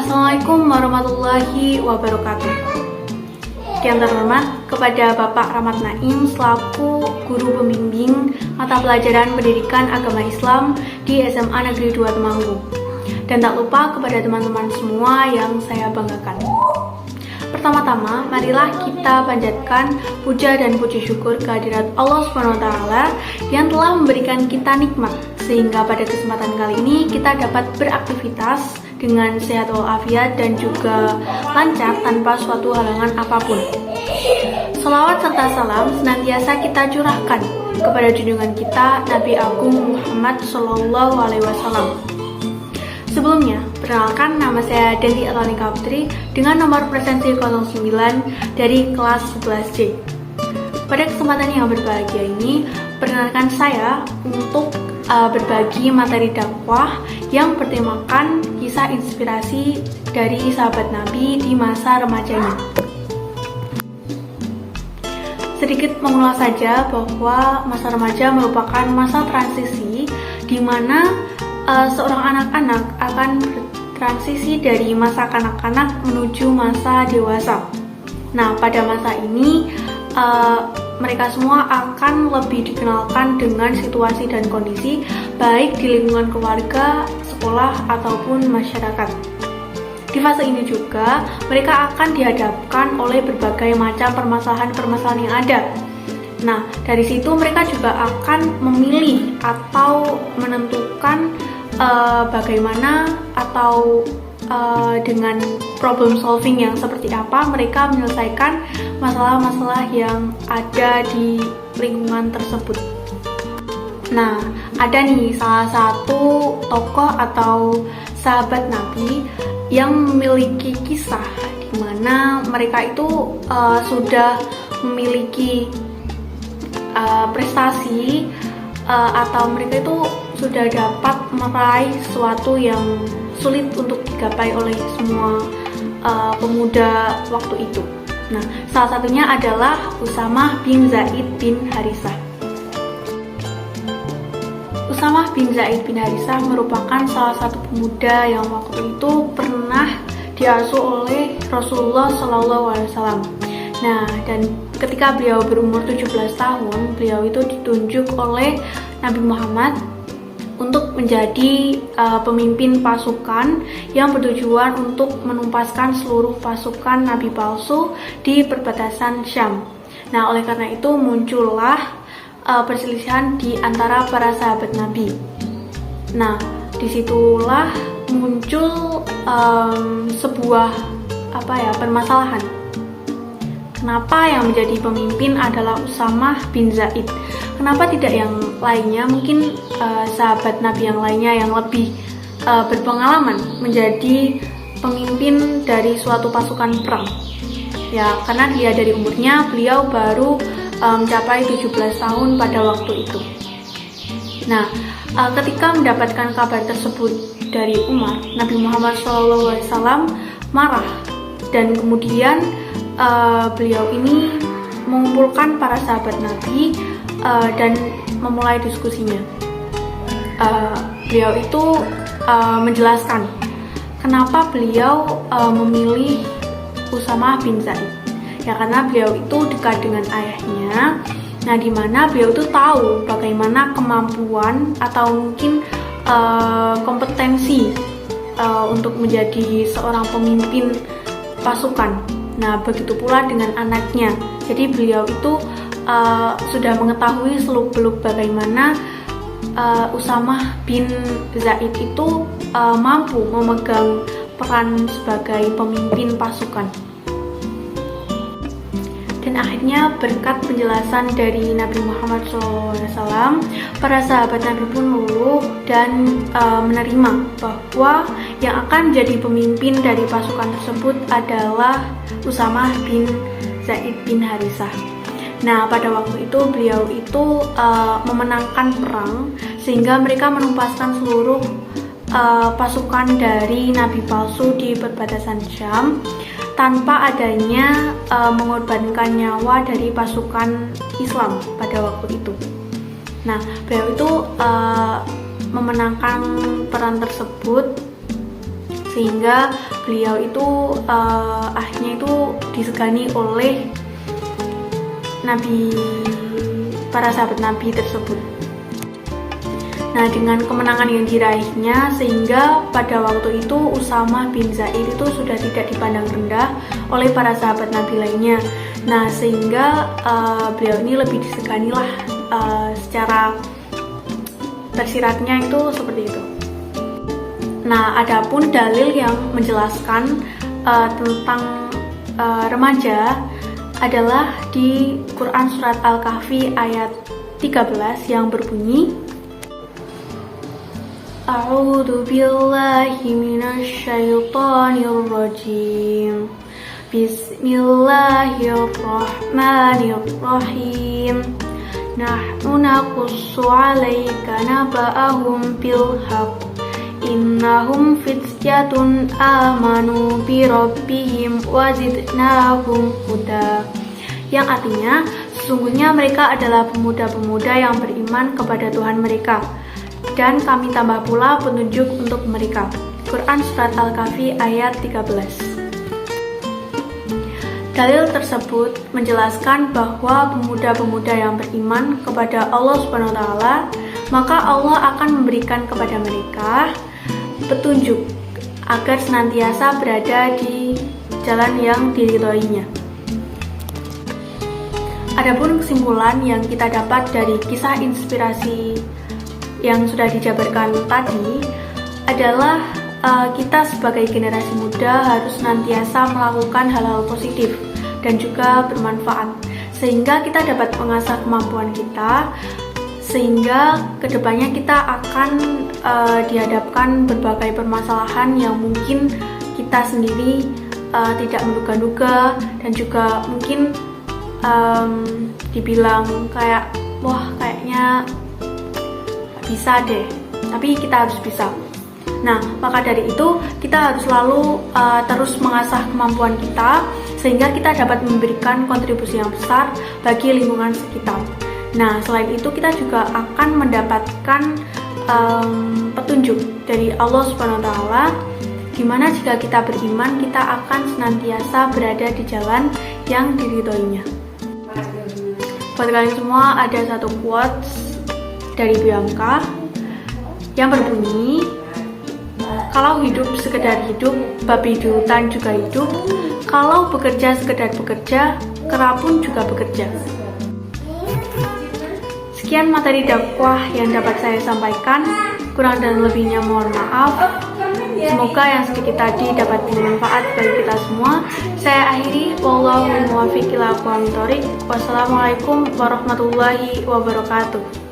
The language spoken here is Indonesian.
Assalamualaikum warahmatullahi wabarakatuh. Yang terhormat kepada Bapak Rahmat Naim selaku guru pembimbing mata pelajaran pendidikan agama Islam di SMA Negeri 2 Temanggung. Dan tak lupa kepada teman-teman semua yang saya banggakan. Pertama-tama, marilah kita panjatkan puja dan puji syukur kehadirat Allah SWT yang telah memberikan kita nikmat, sehingga pada kesempatan kali ini kita dapat beraktivitas dengan sehat walafiat dan juga lancar tanpa suatu halangan apapun. Salawat serta salam senantiasa kita curahkan kepada junjungan kita Nabi Agung Muhammad SAW. Sebelumnya, perkenalkan nama saya Deli Atlanika Putri dengan nomor presensi 09 dari kelas 11C. Pada kesempatan yang berbahagia ini, perkenalkan saya untuk berbagi materi dakwah yang bertemakan kisah inspirasi dari sahabat Nabi di masa remajanya. Sedikit mengulas saja bahwa masa remaja merupakan masa transisi di mana seorang anak-anak akan bertransisi dari masa kanak-kanak menuju masa dewasa. Nah, pada masa ini mereka semua akan lebih dikenalkan dengan situasi dan kondisi baik di lingkungan keluarga, sekolah, ataupun masyarakat. Di fase ini juga mereka akan dihadapkan oleh berbagai macam permasalahan-permasalahan yang ada. Nah, dari situ mereka juga akan memilih atau menentukan bagaimana atau dengan problem solving yang seperti apa mereka menyelesaikan masalah-masalah yang ada di lingkungan tersebut. Nah, ada nih salah satu tokoh atau sahabat Nabi yang memiliki kisah di mana mereka itu sudah memiliki prestasi atau mereka itu sudah dapat meraih sesuatu yang sulit untuk digapai oleh semua pemuda waktu itu. Nah, salah satunya adalah Usamah bin Zaid bin Harisah. Usamah bin Zaid bin Harisah merupakan salah satu pemuda yang waktu itu pernah diasuh oleh Rasulullah SAW. Nah, dan ketika beliau berumur 17 tahun, beliau itu ditunjuk oleh Nabi Muhammad untuk menjadi pemimpin pasukan yang bertujuan untuk menumpaskan seluruh pasukan Nabi palsu di perbatasan Syam. Nah, oleh karena itu muncullah perselisihan di antara para sahabat Nabi. Nah, disitulah muncul sebuah permasalahan. Kenapa yang menjadi pemimpin adalah Usamah bin Zaid? Kenapa tidak yang lainnya? Mungkin sahabat Nabi yang lainnya yang lebih berpengalaman menjadi pemimpin dari suatu pasukan perang. Ya, karena dia dari umurnya, beliau baru mencapai 17 tahun pada waktu itu. Nah, ketika mendapatkan kabar tersebut dari Umar, Nabi Muhammad SAW marah dan kemudian beliau ini mengumpulkan para sahabat Nabi dan memulai diskusinya. Beliau itu menjelaskan kenapa beliau memilih Usamah bin Zaid. Ya, karena beliau itu dekat dengan ayahnya. Nah, di mana beliau itu tahu bagaimana kemampuan atau mungkin kompetensi untuk menjadi seorang pemimpin pasukan. Nah, begitu pula dengan anaknya. Jadi beliau itu sudah mengetahui seluk-beluk bagaimana Usamah bin Zaid itu mampu memegang peran sebagai pemimpin pasukan. Dan akhirnya berkat penjelasan dari Nabi Muhammad SAW, para sahabat Nabi pun luluh dan menerima bahwa yang akan menjadi pemimpin dari pasukan tersebut adalah Usamah bin Zaid bin Harisah. Nah, pada waktu itu beliau itu memenangkan perang sehingga mereka menumpaskan seluruh pasukan dari Nabi palsu di perbatasan Syam tanpa adanya mengorbankan nyawa dari pasukan Islam pada waktu itu. Nah, beliau itu memenangkan peran tersebut sehingga beliau itu akhirnya itu disegani oleh para sahabat Nabi tersebut. Nah, dengan kemenangan yang diraihnya, sehingga pada waktu itu Usamah bin Zaid itu sudah tidak dipandang rendah oleh para sahabat Nabi lainnya. Nah, sehingga beliau ini lebih disegani lah secara tersiratnya itu seperti itu. Nah, adapun dalil yang menjelaskan tentang remaja adalah di Quran surat Al-Kahfi ayat 13 yang berbunyi, A'udzu billahi minasy syaithanir rajim. Bismillahirrahmanirrahim. Nahnu naqussu 'alaika naba'ahum bil haqq. Innahum fityatun amanu bi rabbihim wa zidnahum huda. Yang artinya, sesungguhnya mereka adalah pemuda-pemuda yang beriman kepada Tuhan mereka, dan kami tambah pula petunjuk untuk mereka. Quran Surat Al-Kahfi ayat 13. Dalil tersebut menjelaskan bahwa pemuda-pemuda yang beriman kepada Allah SWT, maka Allah akan memberikan kepada mereka petunjuk agar senantiasa berada di jalan yang diridhoinya. Adapun kesimpulan yang kita dapat dari kisah inspirasi yang sudah dijabarkan tadi adalah kita sebagai generasi muda harus senantiasa melakukan hal-hal positif dan juga bermanfaat, sehingga kita dapat mengasah kemampuan kita, sehingga kedepannya kita akan dihadapkan berbagai permasalahan yang mungkin kita sendiri tidak menduga-duga, dan juga mungkin dibilang kayak wah kayaknya bisa deh, tapi kita harus bisa. Nah, maka dari itu kita harus selalu terus mengasah kemampuan kita, sehingga kita dapat memberikan kontribusi yang besar bagi lingkungan sekitar. Nah, selain itu kita juga akan mendapatkan petunjuk dari Allah SWT, dimana jika kita beriman, kita akan senantiasa berada di jalan yang diridhoinya. Buat kalian semua, ada satu quotes dari Bianca yang berbunyi, kalau hidup sekedar hidup, babi di hutan juga hidup. Kalau bekerja sekedar bekerja, kera pun juga bekerja. Sekian materi dakwah yang dapat saya sampaikan. Kurang dan lebihnya mohon maaf. Semoga yang sedikit tadi dapat bermanfaat bagi kita semua. Saya akhiri, wallahu muwaffiq ila aqwamit thoriq. Wassalamualaikum warahmatullahi wabarakatuh.